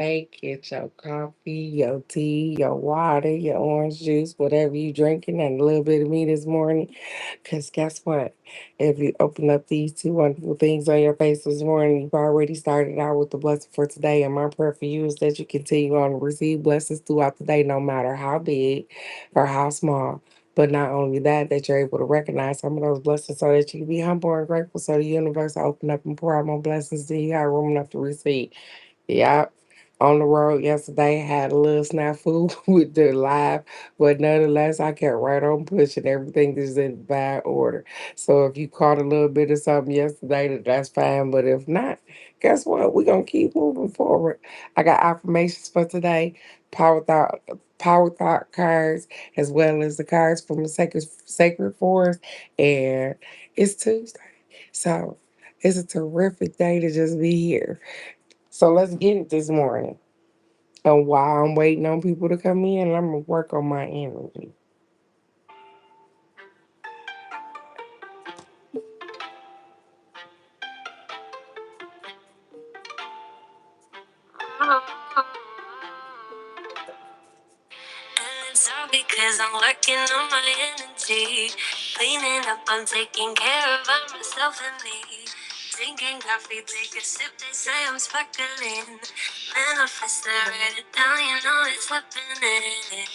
cafe, get your coffee, your tea, your water, your orange juice, whatever you drinking, and a little bit of me this morning. Because guess what? If you open up these two wonderful things on your face this morning, you've already started out with the blessing for today. And my prayer for you is that you continue on to receive blessings throughout the day, no matter how big or how small. But not only that, that you're able to recognize some of those blessings so that you can be humble and grateful so the universe will open up and pour out more blessings than you have room enough to receive. Yeah. On the road yesterday, had a little snafu with the live, but nonetheless, I kept right on pushing. Everything is in bad order. So if you caught a little bit of something yesterday, that's fine. But if not, guess what? We're gonna keep moving forward. I got affirmations for today, power thought cards, as well as the cards from the sacred forest. And it's Tuesday. So it's a terrific day to just be here. So let's get it this morning. And while I'm waiting on people to come in, I'm gonna work on my energy. And it's all because I'm working on my energy. Cleaning up, I'm taking care of myself and me. Drinking coffee, take a sip, they say I'm sparkling. Manifest, I write it down, you know it's happening.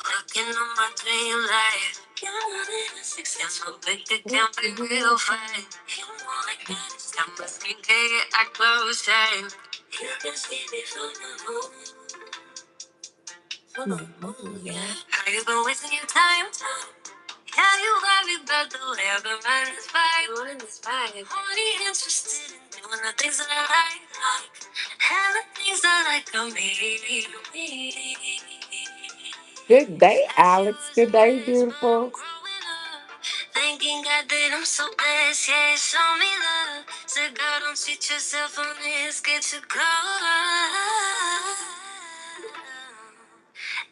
Working on my dream life. You know that it's success, my bank account be real fine. You know like that, it's got my skincare, I glow shine. You can see me from the moon, yeah. How you been wasting your time? Yeah, you worry about the way I've been running this vibe. Only interested in doing the things that I like. And the things that I like on me. Good day, Alex. Good day, beautiful. Thanking God that I'm so blessed, yeah, show me love. Said, girl, don't cheat yourself on this, get your glow.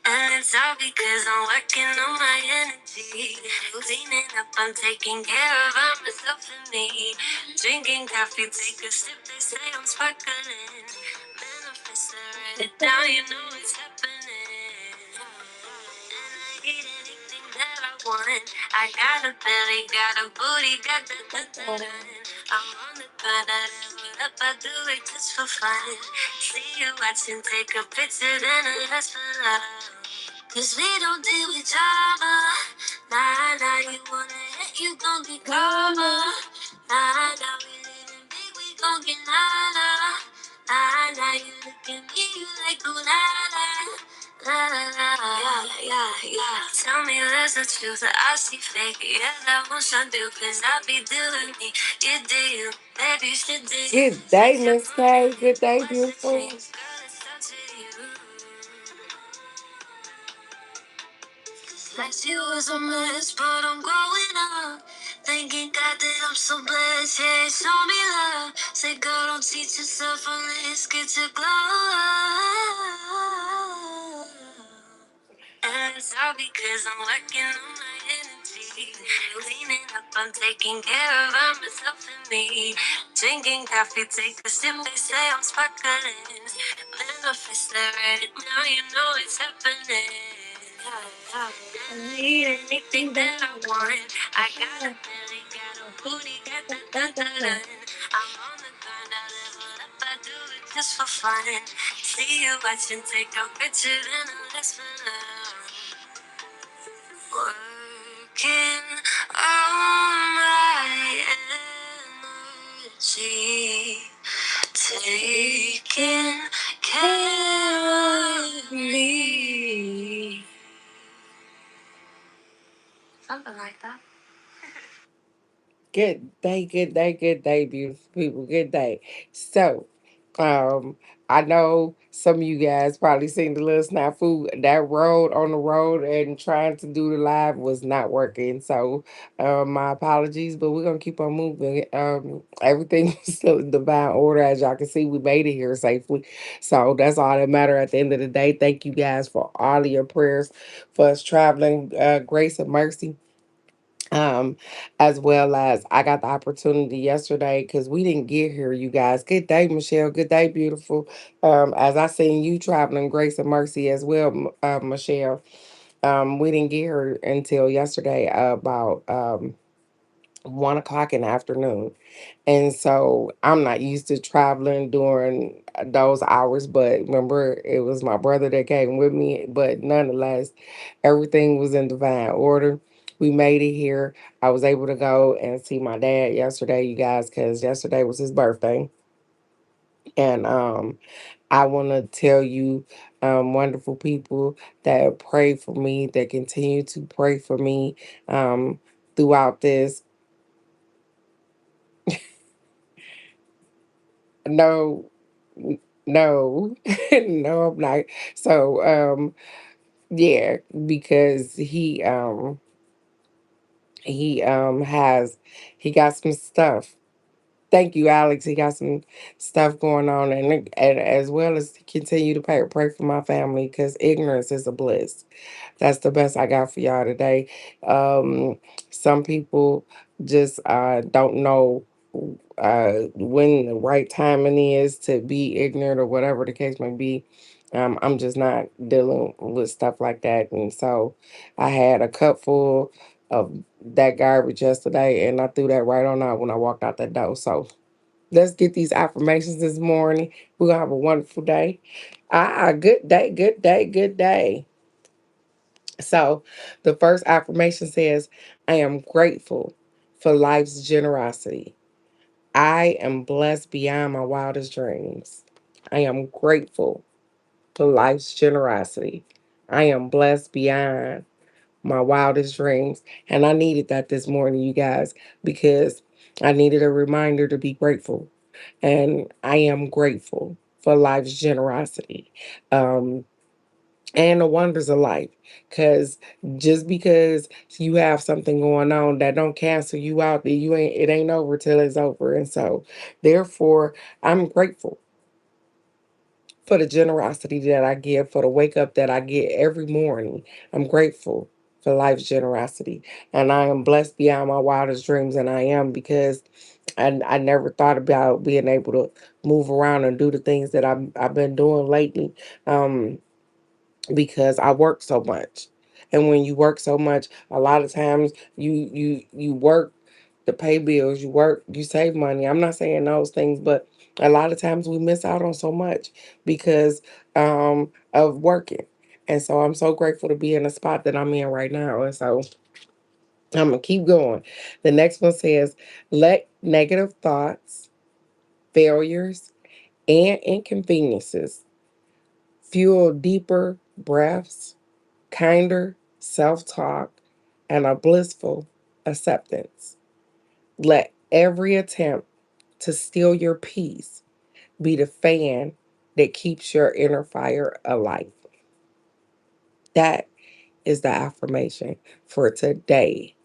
And it's all because I'm working on my energy. Cleaning up, I'm taking care of myself and me. Drinking coffee, take a sip, they say I'm sparkling. Manifest, I write it down, you know it's happening. And I eat anything that I want. I got a belly, got a booty, got the. I'm on the grind, I level up, I do it just for fun. See you watching, take a picture, then I ask for love. Cause we don't deal with drama. Nah, nah, you wanna hit, you gon' get karma. Nah, nah, we living big, we gon' get nada. Nah, nah, you look at me, you like, oh, nah, nah. La la la, yeah, yeah, yeah. Tell me where's the truth that I see fake. Yeah, that one shot do, cause I be doing me. You do you, baby, you should do you. Good day, Miss K. Good day, beautiful. Girl, it starts with you. Last year was a mess, but I'm growing up. Thanking God that I'm so blessed, yeah, show me love. Say, girl, don't teach yourself unless get to glow. And it's all because I'm working on my energy. Cleaning up, I'm taking care of myself and me. Drinking coffee, take a sip, they say I'm sparkling. Manifest, I write it now, you know it's happening. I need anything that I want. I got a belly, got a booty, got the. I'm on the grind, I level up, I do it just for fun. See you watching, take a picture, then I list for love. Working on my energy, taking care of me. Something like that. Good day, good day, beautiful people. Good day. So, um, I know some of you guys probably seen the little snafu. That road on the road and trying to do the live was not working. So, my apologies, but we're gonna keep on moving. Everything is still in divine order, as y'all can see. We made it here safely, so that's all that matter at the end of the day. Thank you guys for all of your prayers for us traveling, grace and mercy. um, as well as I got the opportunity yesterday because we didn't get here, you guys. Good day, Michelle. Good day, beautiful. As I seen you traveling, grace and mercy as well, Michelle. We didn't get here until yesterday about 1 o'clock in the afternoon. And so I'm not used to traveling during those hours, but remember, it was my brother that came with me. But nonetheless, everything was in divine order. We made it here. I was able to go and see my dad yesterday, you guys, because yesterday was his birthday. And I want to tell you, wonderful people that pray for me, that continue to pray for me throughout this. No, no, no, I'm not. So, yeah, because he has he got some stuff. Thank you, Alex. He got some stuff going on, and as well as continue to pray for my family because ignorance is a bliss. That's the best I got for y'all today. Some people just don't know when the right timing is to be ignorant or whatever the case may be. I'm just not dealing with stuff like that. And so I had a cup full of that garbage yesterday and I threw that right on out when I walked out that door. So let's get these affirmations this morning. We're going to have a wonderful day. Good day, good day, good day. So the first affirmation says, I am grateful for life's generosity. I am blessed beyond my wildest dreams. I am grateful for life's generosity. I am blessed beyond my wildest dreams. And I needed that this morning, you guys, because I needed a reminder to be grateful. And I am grateful for life's generosity. Um, and the wonders of life. Cause just because you have something going on that don't cancel you out, that you ain't it ain't over till it's over. And so therefore I'm grateful for the generosity that I get, for the wake up that I get every morning. I'm grateful for life's generosity. And I am blessed beyond my wildest dreams. And I am because I never thought about being able to move around and do the things that I've been doing lately. Because I work so much. And when you work so much, a lot of times you work to pay bills, you work, you save money. I'm not saying those things, but a lot of times we miss out on so much because of working. And so I'm so grateful to be in the spot that I'm in right now. And so I'm gonna keep going. The next one says, let negative thoughts, failures, and inconveniences fuel deeper breaths, kinder self talk, and a blissful acceptance. Let every attempt to steal your peace be the fan that keeps your inner fire alight. That is the affirmation for today.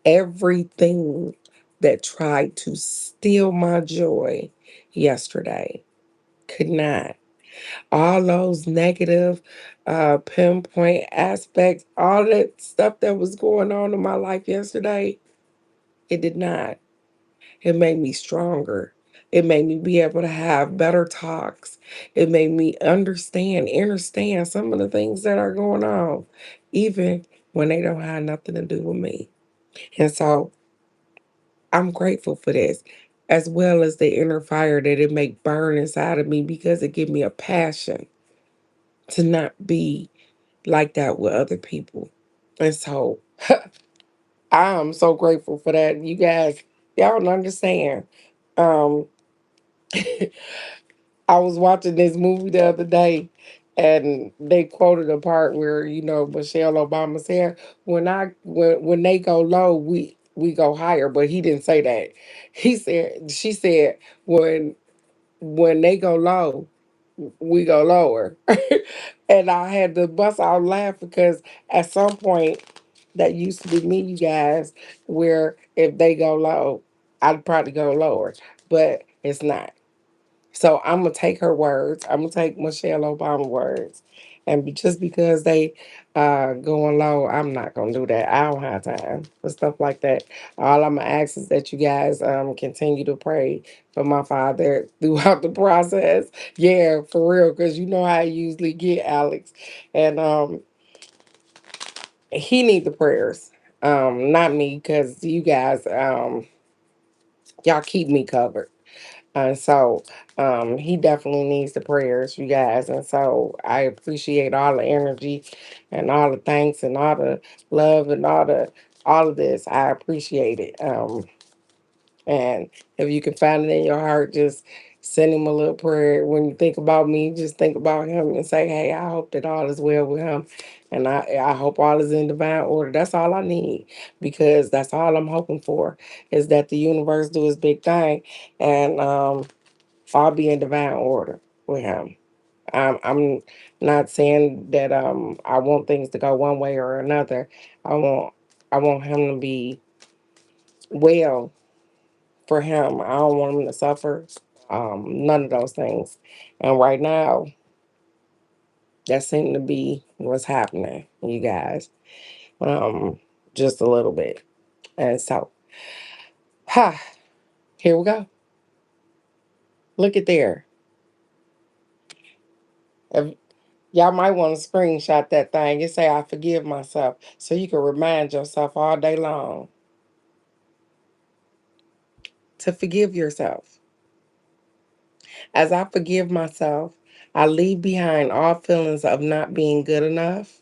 Everything that tried to steal my joy yesterday could not. All those negative pinpoint aspects, all that stuff that was going on in my life yesterday, it did not. It made me stronger. It made me be able to have better talks. It made me understand some of the things that are going on, even when they don't have nothing to do with me. And so I'm grateful for this, as well as the inner fire that it make burn inside of me because it give me a passion to not be like that with other people. And so I'm so grateful for that. You guys, y'all don't understand. Um, I was watching this movie the other day and they quoted a part where, Michelle Obama said, when they go low, we go higher. But he didn't say that. She said, when they go low, we go lower. And I had to bust out laughing because at some point that used to be me, you guys, where if they go low, I'd probably go lower. But it's not. So I'm gonna take her words. I'm gonna take Michelle Obama words, just because they going low, I'm not gonna do that. I don't have time for stuff like that. All I'm gonna ask is that you guys continue to pray for my father throughout the process. Yeah, for real, because you know how I usually get, Alex. And he need the prayers. Not me, because you guys y'all keep me covered. So he definitely needs the prayers, you guys. And so I appreciate all the energy and all the thanks and all the love and all of this. I appreciate it. And if you can find it in your heart, just send him a little prayer. When you think about me, just think about him and say, hey, I hope that all is well with him. And I hope all is in divine order. That's all I need, because that's all I'm hoping for, is that the universe do its big thing. And I'll be in divine order with him. I'm not saying that I want things to go one way or another. I want I want him to be well for him. I don't want him to suffer. None of those things. And right now, that seemed to be what's happening, you guys. Um, just a little bit. And so, ha, here we go. Look at there. If y'all might want to screenshot that thing and say, I forgive myself. So you can remind yourself all day long to forgive yourself. As I forgive myself, I leave behind all feelings of not being good enough,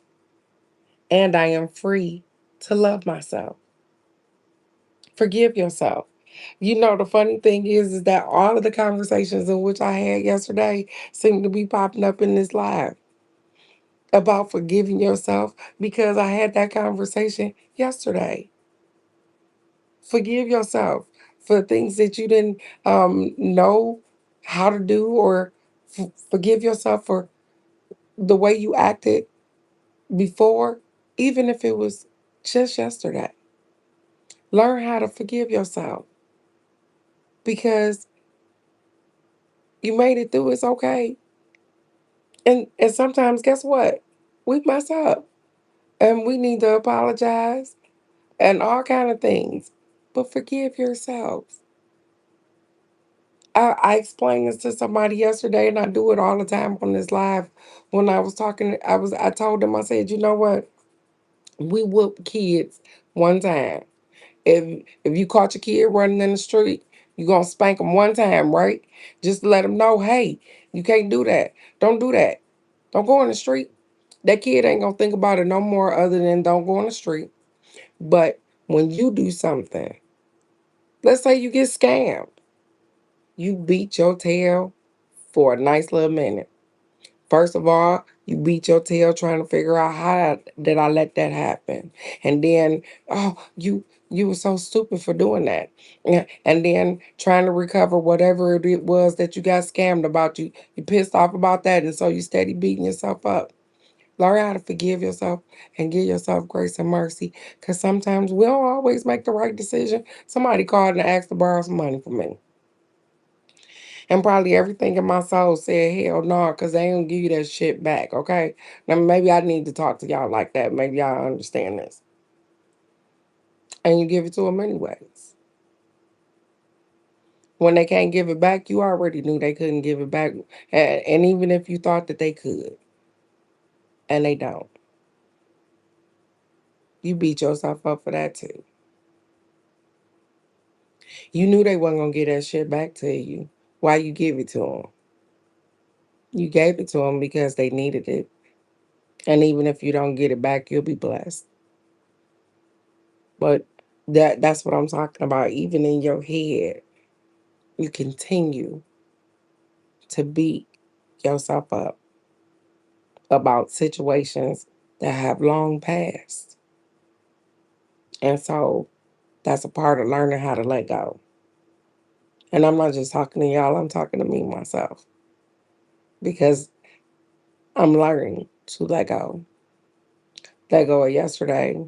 and I am free to love myself. Forgive yourself. You know, the funny thing is that all of the conversations in which I had yesterday seem to be popping up in this live about forgiving yourself, because I had that conversation yesterday. Forgive yourself for things that you didn't know how to do, or forgive yourself for the way you acted before, even if it was just yesterday. Learn how to forgive yourself, because you made it through. It's okay. And sometimes, guess what? We mess up and we need to apologize and all kind of things. But forgive yourself. I explained this to somebody yesterday, and I do it all the time on this live. When I was talking, I told them, I said, you know what? We whoop kids one time. If you caught your kid running in the street, you gonna spank them one time, right? Just to let them know, hey, you can't do that. Don't do that. Don't go in the street. That kid ain't gonna think about it no more other than don't go on the street. But when you do something, let's say you get scammed, you beat your tail for a nice little minute. First of all, you beat your tail trying to figure out how did I let that happen. And then, oh, you were so stupid for doing that. Yeah. And then trying to recover whatever it was that you got scammed about. You pissed off about that, and so you steady beating yourself up. Learn how to forgive yourself and give yourself grace and mercy. Because sometimes we don't always make the right decision. Somebody called and asked to borrow some money from me. And probably everything in my soul said, hell no, because they ain't gonna give you that shit back, okay? Now, maybe I need to talk to y'all like that. Maybe y'all understand this. And you give it to them anyways. When they can't give it back, you already knew they couldn't give it back. And even if you thought that they could, and they don't, you beat yourself up for that too. You knew they wasn't gonna get that shit back to you. Why you give it to them? You gave it to them because they needed it. And even if you don't get it back, you'll be blessed. But that's what I'm talking about. Even in your head, you continue to beat yourself up about situations that have long passed. And so that's a part of learning how to let go. And I'm not just talking to y'all, I'm talking to me myself. Because I'm learning to let go. Let go of yesterday.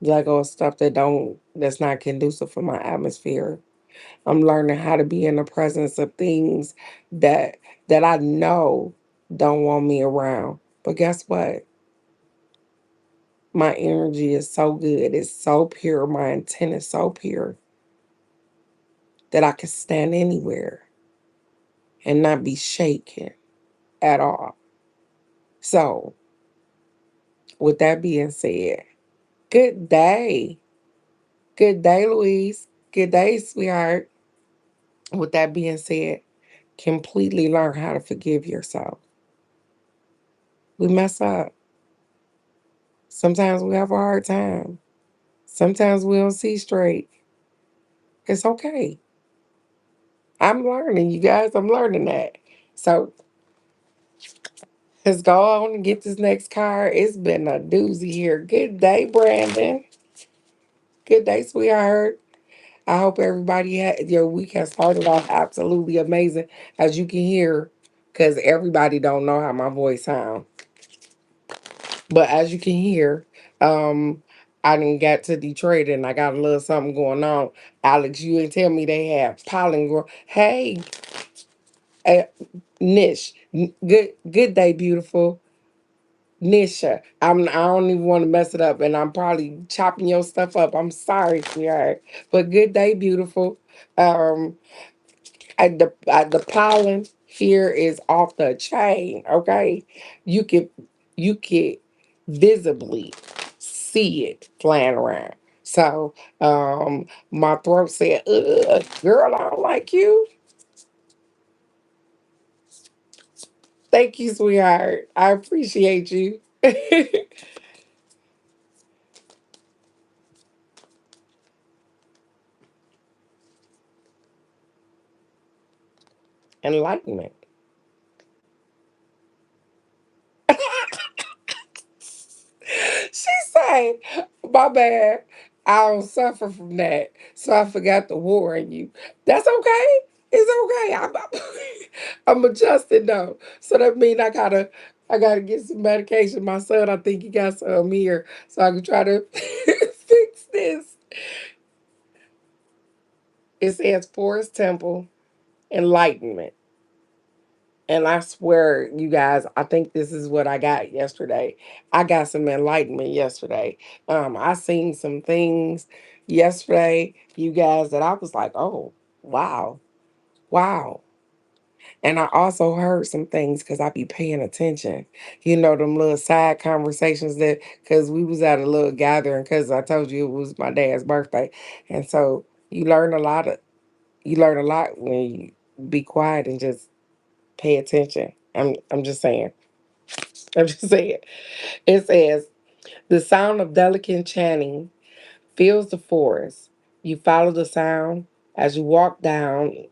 Let go of stuff that's not conducive for my atmosphere. I'm learning how to be in the presence of things that I know don't want me around. But guess what? My energy is so good. It's so pure. My intent is so pure that I can stand anywhere and not be shaken at all. So, with that being said, good day. Good day, Louise. Good day, sweetheart. With that being said, completely learn how to forgive yourself. We mess up. Sometimes we have a hard time. Sometimes we don't see straight. It's okay. I'm learning, you guys. I'm learning that. So let's go on and get this next card. It's been a doozy here. Good day, Brandon. Good day, sweetheart. I hope everybody had your week has started off absolutely amazing, as you can hear, because everybody don't know how my voice sounds. But as you can hear, um, I didn't get to Detroit and I got a little something going on. Alex, you didn't tell me they have pollen grow. Hey, uh, Nish, good day, beautiful. Nisha, I don't even want to mess it up, and I'm probably chopping your stuff up. I'm sorry, sweetheart, but good day, beautiful. Um, the pollen here is off the chain. Okay, you can you can visibly see it flying around. So my throat said, "Ugh, girl, I don't like you." Thank you, sweetheart. I appreciate you. Enlightenment. She said, "My bad. I don't suffer from that, so I forgot to warn you." That's okay. It's okay. I'm adjusted though, so that means I gotta get some medication. My son, I think he got some here, so I can try to fix this. It says Forest Temple Enlightenment. And I swear, you guys, I think this is what I got yesterday. I got some enlightenment yesterday. I seen some things yesterday, you guys, that I was like, oh, wow, wow. And I also heard some things because I be paying attention. You know, them little side conversations that, because we was at a little gathering, because I told you it was my dad's birthday. And so you learn a lot when you be quiet and just pay attention. I'm just saying. I'm just saying. It says the sound of delicate chanting fills the forest. You follow the sound as you walk down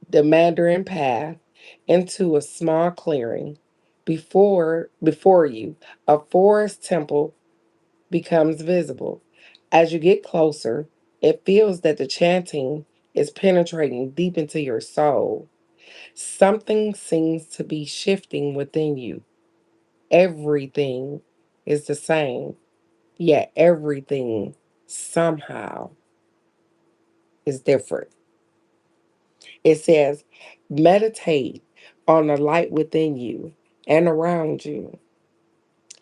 the Mandarin path into a small clearing. Before you, a forest temple becomes visible. As you get closer, it feels that the chanting is penetrating deep into your soul. Something seems to be shifting within you. Everything is the same, yet everything somehow is different. It says, meditate on the light within you and around you.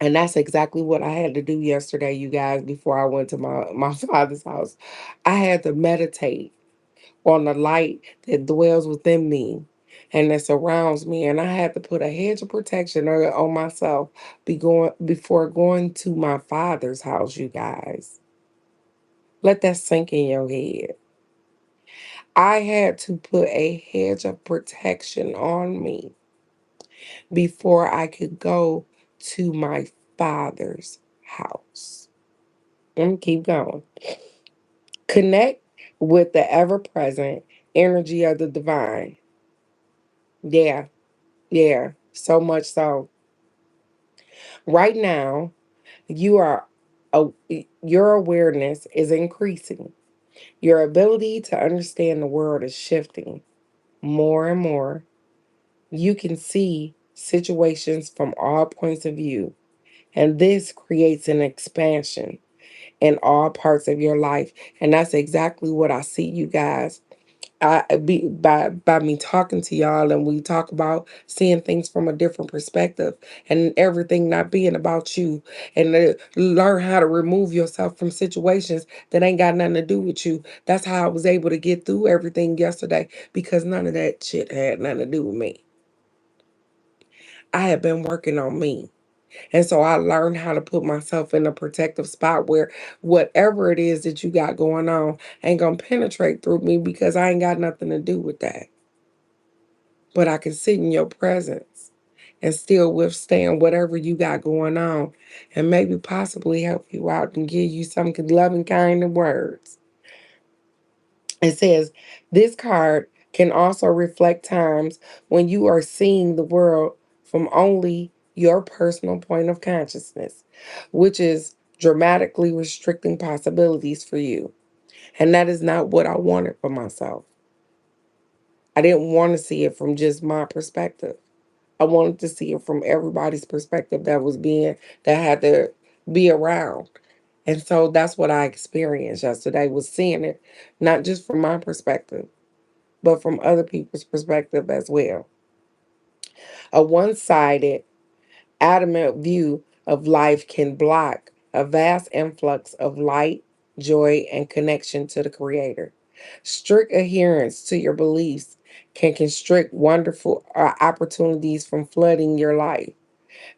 And that's exactly what I had to do yesterday, you guys, before I went to my father's house. I had to meditate on the light that dwells within me and that surrounds me. And I had to put a hedge of protection on myself before going to my father's house, you guys. Let that sink in your head. I had to put a hedge of protection on me before I could go to my father's house. Let me keep going. Connect with the ever present energy of the divine. Yeah, yeah, so much so. Right now, you are uh, your awareness is increasing. Your ability to understand the world is shifting more and more. You can see situations from all points of view, and this creates an expansion in all parts of your life. And that's exactly what I see, you guys. by me talking to y'all, and we talk about seeing things from a different perspective, and everything not being about you, and learn how to remove yourself from situations that ain't got nothing to do with you. That's how I was able to get through everything yesterday, because none of that shit had nothing to do with me. I had been working on me. And so I learned how to put myself in a protective spot where whatever it is that you got going on ain't gonna penetrate through me, because I ain't got nothing to do with that. But I can sit in your presence and still withstand whatever you got going on, and maybe possibly help you out and give you some loving, kind of words. It says this card can also reflect times when you are seeing the world from only your personal point of consciousness, which is dramatically restricting possibilities for you. And that is not what I wanted for myself. I didn't want to see it from just my perspective. I wanted to see it from everybody's perspective that had to be around. And so that's what I experienced yesterday, was seeing it not just from my perspective, but from other people's perspective as well. A one-sided, adamant view of life can block a vast influx of light, joy, and connection to the Creator. Strict adherence to your beliefs can constrict wonderful opportunities from flooding your life.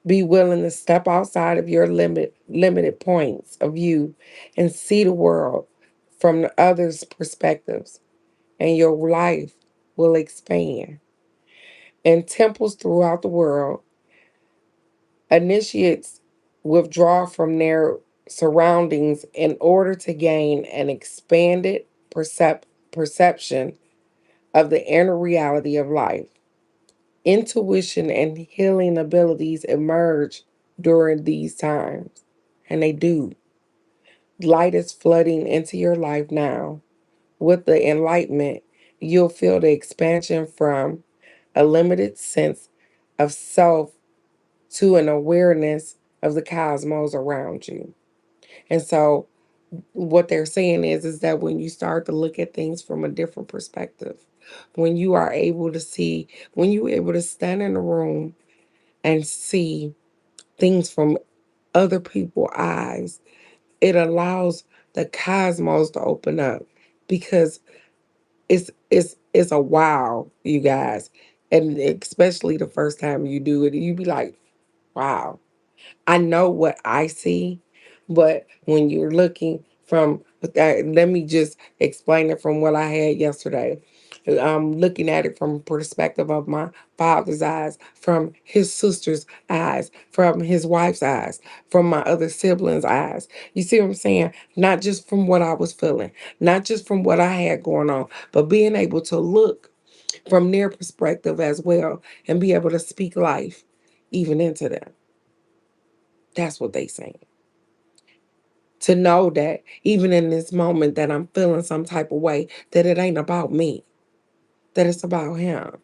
Be willing to step outside of your limited points of view and see the world from the others' perspectives, and your life will expand. In temples throughout the world, initiates withdraw from their surroundings in order to gain an expanded perception of the inner reality of life. Intuition and healing abilities emerge during these times, and they do. Light is flooding into your life now. With the enlightenment, you'll feel the expansion from a limited sense of self to an awareness of the cosmos around you. And so what they're saying is that when you start to look at things from a different perspective, when you are able to see, when you're able to stand in a room and see things from other people's eyes, it allows the cosmos to open up, because it's a wow, you guys. And especially the first time you do it, you be like, wow. I know what I see, but when you're looking from, let me just explain it from what I had yesterday. Looking at it from perspective of my father's eyes, from his sister's eyes, from his wife's eyes, from my other siblings' eyes. You see what I'm saying? Not just from what I was feeling, not just from what I had going on, but being able to look from their perspective as well and be able to speak life even into them. That's what they saying. To know that even in this moment that I'm feeling some type of way, that it ain't about me, that it's about him.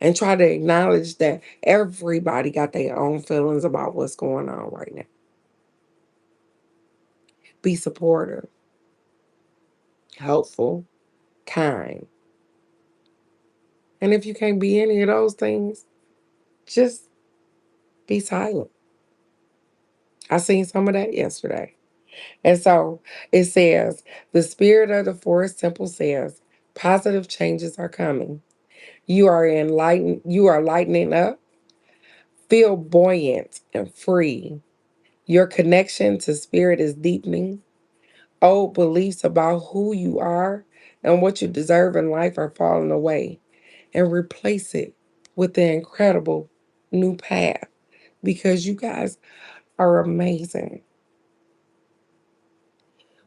And try to acknowledge that everybody got their own feelings about what's going on right now. Be supportive, helpful, kind. And if you can't be any of those things, just be silent. I seen some of that yesterday. And so it says, the spirit of the forest temple says, positive changes are coming. You are lightening up. Feel buoyant and free. Your connection to spirit is deepening. Old beliefs about who you are and what you deserve in life are falling away. And replace it with the incredible new path, because you guys are amazing.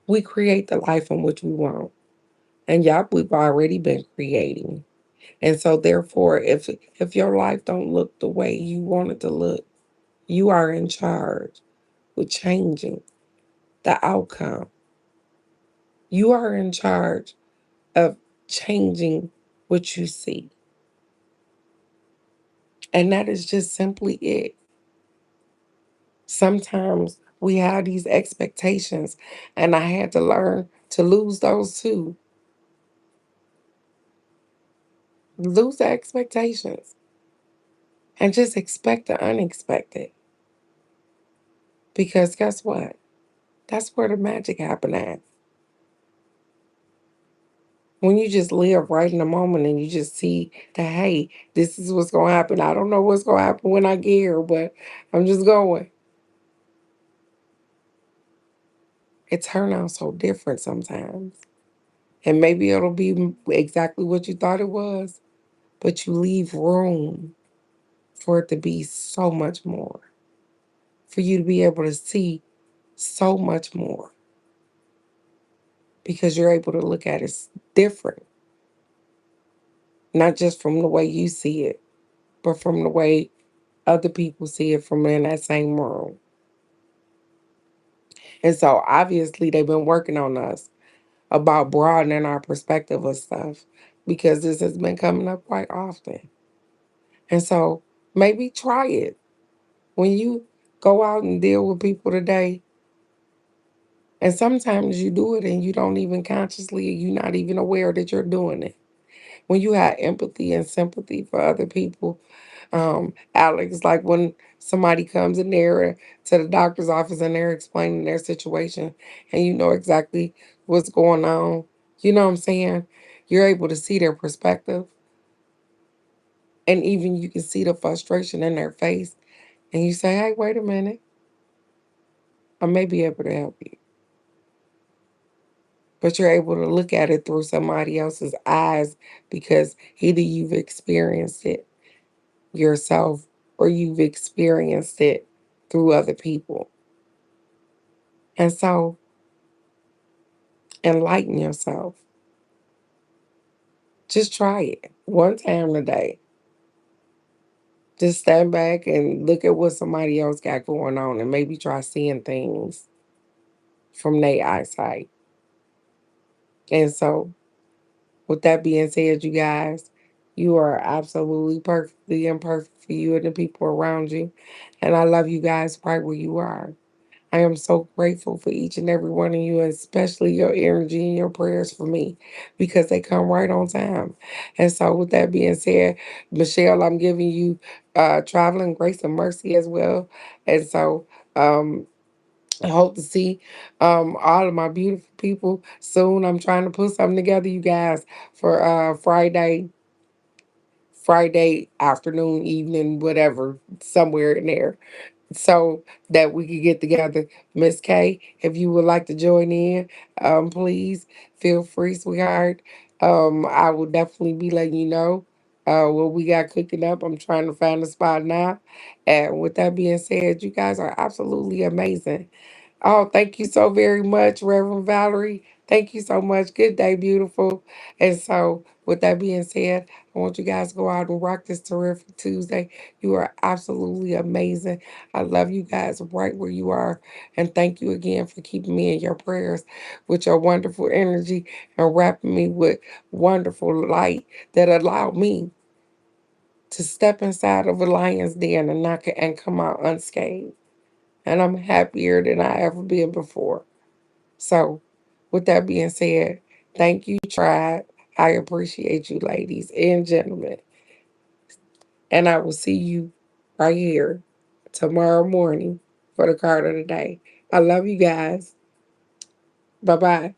We create the life in which we want. And y'all, we've already been creating. And so therefore, if your life don't look the way you want it to look, you are in charge with changing the outcome. You are in charge of changing what you see. And that is just simply it. Sometimes we have these expectations, and I had to learn to lose those too. Lose the expectations and just expect the unexpected. Because guess what? That's where the magic happen at. When you just live right in the moment and you just see that, hey, this is what's going to happen. I don't know what's going to happen when I get here, but I'm just going. It turn out so different sometimes. And maybe it'll be exactly what you thought it was, but you leave room for it to be so much more, for you to be able to see so much more because you're able to look at it different, not just from the way you see it, but from the way other people see it from in that same room. And so obviously they've been working on us about broadening our perspective of stuff because this has been coming up quite often. And so maybe try it. When you go out and deal with people today, and sometimes you do it and you don't even consciously, you're not even aware that you're doing it. When you have empathy and sympathy for other people, Alex, like when somebody comes in there to the doctor's office and they're explaining their situation and you know exactly what's going on, you know what I'm saying? You're able to see their perspective and even you can see the frustration in their face and you say, hey, wait a minute, I may be able to help you. But you're able to look at it through somebody else's eyes because either you've experienced it yourself or you've experienced it through other people. And so enlighten yourself. Just try it one time a day. Just stand back and look at what somebody else got going on and maybe try seeing things from their eyesight. And so, with that being said, you guys, you are absolutely perfectly imperfect for you and the people around you. And I love you guys right where you are. I am so grateful for each and every one of you, especially your energy and your prayers for me, because they come right on time. And so, with that being said, Michelle, I'm giving you traveling grace and mercy as well. And so, I hope to see all of my beautiful people soon. I'm trying to put something together, you guys, for Friday afternoon, evening, whatever, somewhere in there so that we could get together. Miss K, if you would like to join in, please feel free, sweetheart. I will definitely be letting you know what we got cooking up. I'm trying to find a spot now. And with that being said, you guys are absolutely amazing. Oh, thank you so very much, Reverend Valerie. Thank you so much. Good day, beautiful. And so, with that being said, I want you guys to go out and rock this terrific Tuesday. You are absolutely amazing. I love you guys right where you are. And thank you again for keeping me in your prayers with your wonderful energy and wrapping me with wonderful light that allowed me to step inside of a lion's den and not and come out unscathed. And I'm happier than I ever been before. So, with that being said, thank you, tribe. I appreciate you, ladies and gentlemen. And I will see you right here tomorrow morning for the card of the day. I love you guys. Bye bye.